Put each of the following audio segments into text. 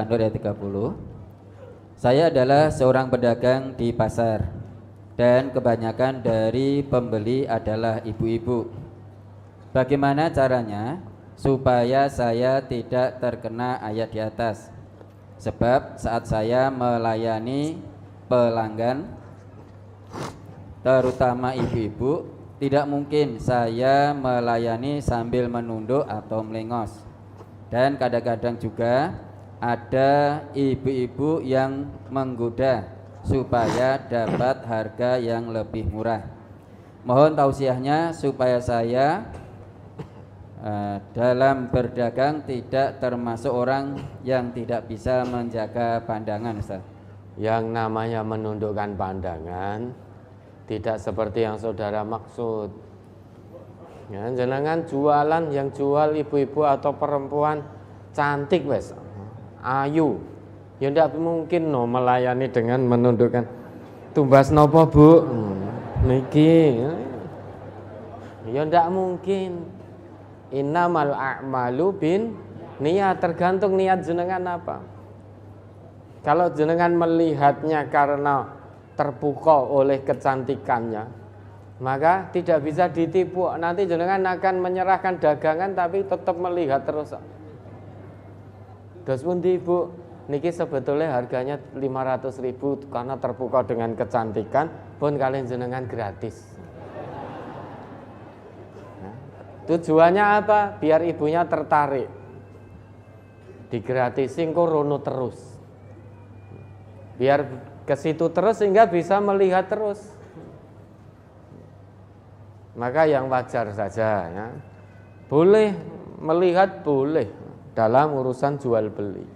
An-Nur ayat 30. Saya adalah seorang pedagang di pasar dan kebanyakan dari pembeli adalah ibu-ibu. Bagaimana caranya supaya saya tidak terkena ayat di atas? Sebab saat saya melayani pelanggan, terutama ibu-ibu, tidak mungkin saya melayani sambil menunduk atau melengos. Dan kadang-kadang juga ada ibu-ibu yang menggoda supaya dapat harga yang lebih murah. Mohon tausiahnya supaya saya dalam berdagang tidak termasuk orang yang tidak bisa menjaga pandangan, Ustaz. Yang namanya menundukkan pandangan tidak seperti yang saudara maksud. Ya, jenengan jualan, yang jual ibu-ibu atau perempuan cantik wes, ayu. Ya ndak mungkin melayani dengan menundukkan. Tumbas nopo, Bu? Niki. Ya ndak mungkin. Innamal a'malu bin niat, tergantung niat jenengan apa. Kalau jenengan melihatnya karena terpukau oleh kecantikannya, maka tidak bisa ditipu. Nanti jenengan akan menyerahkan dagangan tapi tetap melihat terus. Dos pundi, Bu? Niki sebetulnya harganya 500.000 karena terpukau dengan kecantikan, pun kalian jenengan gratis. Tujuannya apa? Biar ibunya tertarik. Digratisin kok rono terus. Biar ke situ terus sehingga bisa melihat terus. Maka yang wajar saja ya. Boleh melihat, boleh dalam urusan jual beli.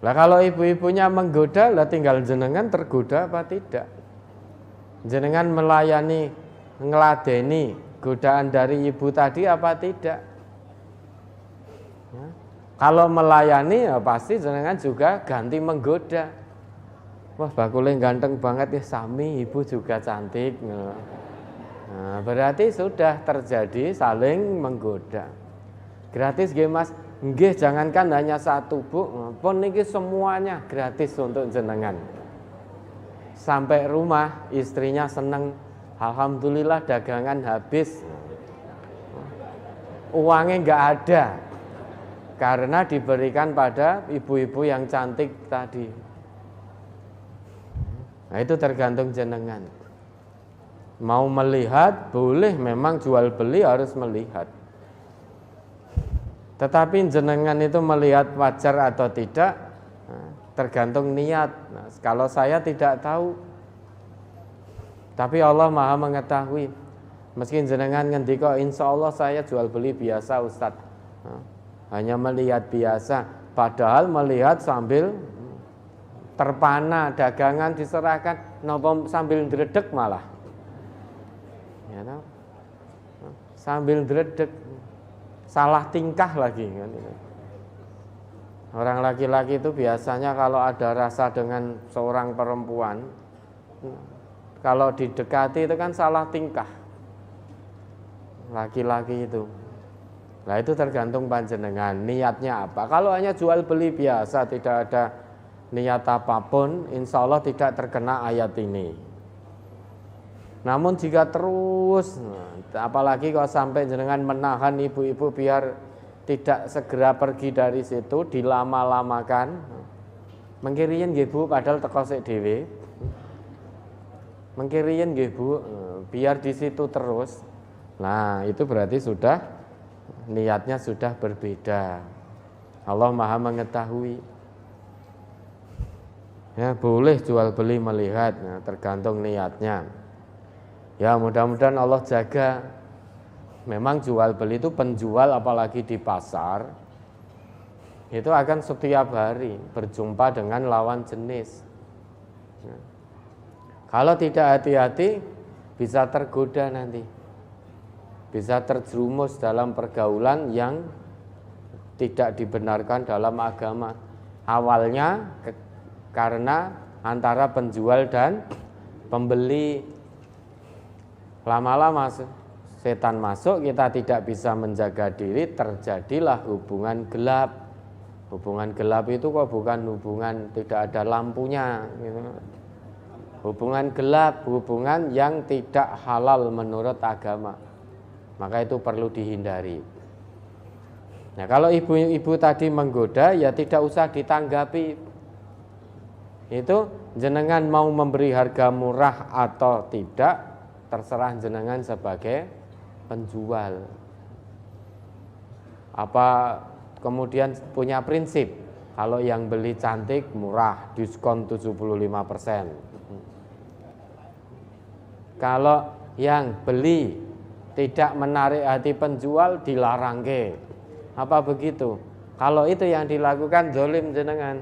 Lah kalau ibu-ibunya menggoda, lah tinggal jenengan tergoda apa tidak. Jenengan melayani, ngeladeni godaan dari ibu tadi apa tidak? Ya. Kalau melayani ya pasti jenengan juga ganti menggoda. Wah, bakule ganteng banget ya, sami ibu juga cantik. Nah, berarti sudah terjadi saling menggoda. Gratis nggih Mas? Nggih, jangankan hanya satu, Bu. Pun niki semuanya gratis untuk jenengan. Sampai rumah istrinya seneng. Alhamdulillah dagangan habis, uangnya nggak ada karena diberikan pada ibu-ibu yang cantik tadi. Nah itu tergantung jenengan. Mau melihat boleh, memang jual beli harus melihat. Tetapi jenengan itu melihat wajar atau tidak, tergantung niat. Nah, kalau saya tidak tahu. Tapi Allah Maha mengetahui. Meski jenengan ngendika insya Allah saya jual beli biasa Ustadz, hanya melihat biasa, padahal melihat sambil terpana, dagangan diserahkan, nopo sambil dredeg malah, ya, no? Sambil dredeg, salah tingkah lagi kan. Orang laki-laki itu biasanya kalau ada rasa dengan seorang perempuan, kalau didekati itu kan salah tingkah. Laki-laki itu. Nah itu tergantung panjenengan niatnya apa. Kalau hanya jual beli biasa, tidak ada niat apapun, insya Allah tidak terkena ayat ini. Namun jika terus, apalagi kalau sampai jenengan menahan ibu-ibu biar tidak segera pergi dari situ, dilama-lamakan, mengkiriin nggih Bu padahal teko sik dhewe. Mengkiriin nggih Bu, biar di situ terus. Nah, itu berarti sudah niatnya sudah berbeda. Allah Maha mengetahui. Ya, boleh jual beli melihat, nah, tergantung niatnya. Ya, mudah-mudahan Allah jaga. Memang jual beli itu penjual apalagi di pasar itu akan setiap hari berjumpa dengan lawan jenis. Ya. Kalau tidak hati-hati bisa tergoda nanti, bisa terjerumus dalam pergaulan yang tidak dibenarkan dalam agama. Awalnya karena antara penjual dan pembeli, lama-lama setan masuk, kita tidak bisa menjaga diri, terjadilah hubungan gelap. Hubungan gelap itu kok bukan hubungan tidak ada lampunya gitu. Hubungan gelap, hubungan yang tidak halal menurut agama. Maka itu perlu dihindari. Nah, kalau ibu-ibu tadi menggoda, ya tidak usah ditanggapi. Itu jenengan mau memberi harga murah atau tidak, terserah jenengan sebagai penjual. Apa kemudian punya prinsip, kalau yang beli cantik murah, diskon 75%. Kalau yang beli tidak menarik hati penjual, dilarang ke. Apa begitu? Kalau itu yang dilakukan, zalim jenengan.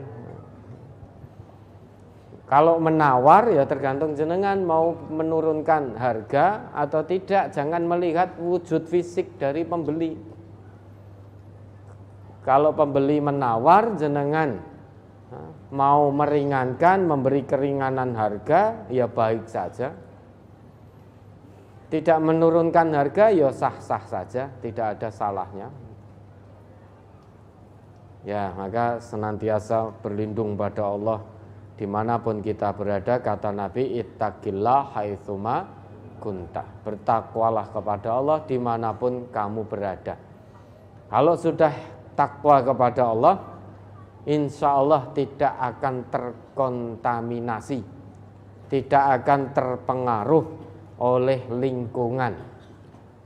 Kalau menawar, ya tergantung jenengan mau menurunkan harga atau tidak. Jangan melihat wujud fisik dari pembeli. Kalau pembeli menawar, jenengan mau meringankan, memberi keringanan harga, ya baik saja. Tidak menurunkan harga, ya sah-sah saja, tidak ada salahnya. Ya, maka senantiasa berlindung pada Allah dimanapun kita berada. Kata Nabi, ittaqillah haitsuma kunta. Bertakwalah kepada Allah dimanapun kamu berada. Kalau sudah takwa kepada Allah, insya Allah tidak akan terkontaminasi, tidak akan terpengaruh oleh lingkungan,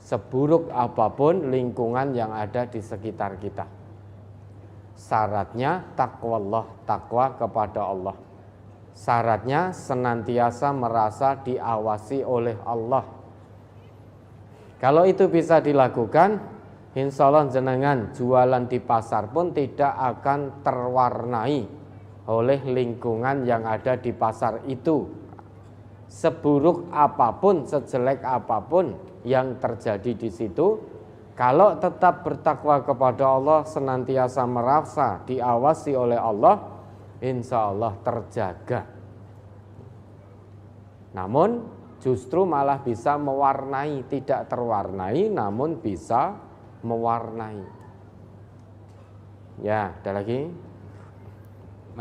seburuk apapun lingkungan yang ada di sekitar kita. Syaratnya takwallah, takwa kepada Allah. Syaratnya senantiasa merasa diawasi oleh Allah. Kalau itu bisa dilakukan, insya Allah jenengan jualan di pasar pun tidak akan terwarnai oleh lingkungan yang ada di pasar itu. Seburuk apapun, sejelek apapun yang terjadi di situ, kalau tetap bertakwa kepada Allah, senantiasa merasa diawasi oleh Allah, insya Allah terjaga. Namun justru malah bisa mewarnai, tidak terwarnai, namun bisa mewarnai. Ya, ada lagi?